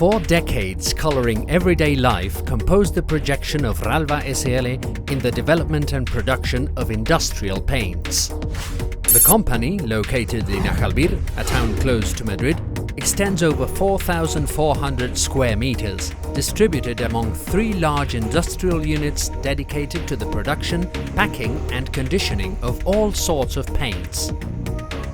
4 decades coloring everyday life compose the projection of RALVA SL in the development and production of industrial paints. The company, located in Ajalbir, a town close to Madrid, extends over 4,400 square meters, distributed among 3 large industrial units dedicated to the production, packing and conditioning of all sorts of paints.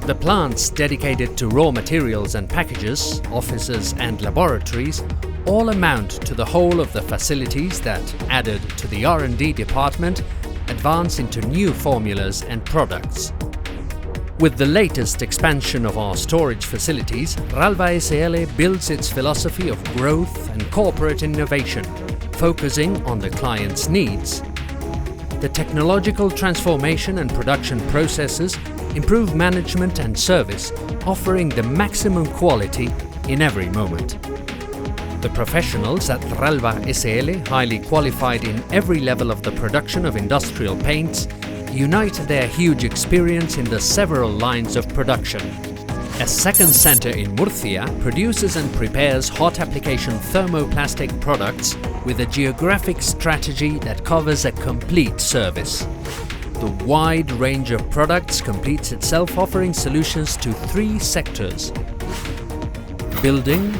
The plants dedicated to raw materials and packages, offices and laboratories all amount to the whole of the facilities that, added to the R&D department, advance into new formulas and products. With the latest expansion of our storage facilities, RALVA SL builds its philosophy of growth and corporate innovation, focusing on the client's needs. The technological transformation and production processes improve management and service, offering the maximum quality in every moment. The professionals at RALVA SL, highly qualified in every level of the production of industrial paints, unite their huge experience in the several lines of production. A second center in Murcia produces and prepares hot application thermoplastic products with a geographic strategy that covers a complete service. The wide range of products completes itself, offering solutions to 3 sectors: building,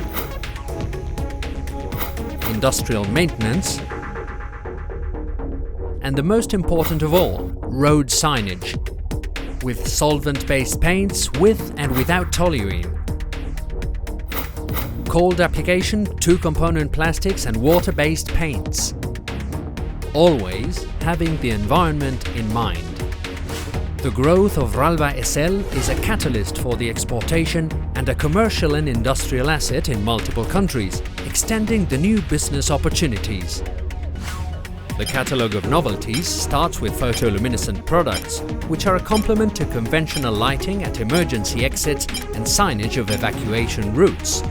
industrial maintenance, and the most important of all, road signage, with solvent-based paints with and without toluene, cold application, 2-component plastics and water-based paints, always having the environment in mind. The growth of RALVA SL is a catalyst for the exportation and a commercial and industrial asset in multiple countries, extending the new business opportunities. The catalogue of novelties starts with photoluminescent products, which are a complement to conventional lighting at emergency exits and signage of evacuation routes.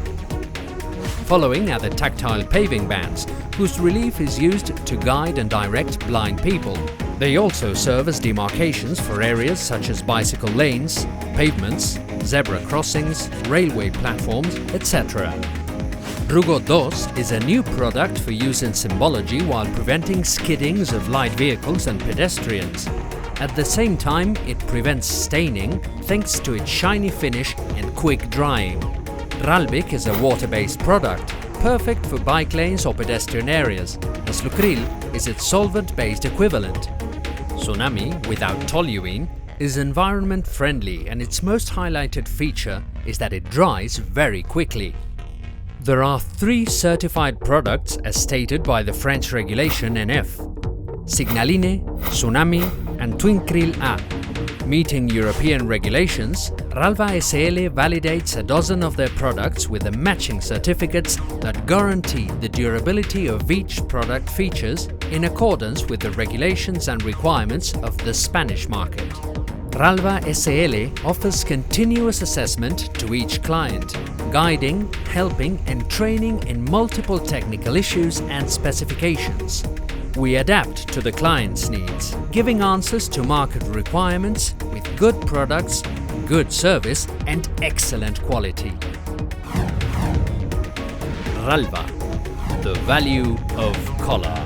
Following are the tactile paving bands, whose relief is used to guide and direct blind people. They also serve as demarcations for areas such as bicycle lanes, pavements, zebra crossings, railway platforms, etc. Rugo 2 is a new product for use in symbology while preventing skiddings of light vehicles and pedestrians. At the same time, it prevents staining thanks to its shiny finish and quick drying. Ralbic is a water-based product, perfect for bike lanes or pedestrian areas, as Lucril is its solvent-based equivalent. Tsunami, without toluene, is environment-friendly, and its most highlighted feature is that it dries very quickly. There are 3 certified products as stated by the French regulation NF: Signaline, Tsunami and Twincril A. Meeting European regulations, RALVA SL validates a dozen of their products with the matching certificates that guarantee the durability of each product features in accordance with the regulations and requirements of the Spanish market. RALVA SL offers continuous assessment to each client, guiding, helping and training in multiple technical issues and specifications. We adapt to the client's needs, giving answers to market requirements with good products, good service and excellent quality. RALVA, the value of color.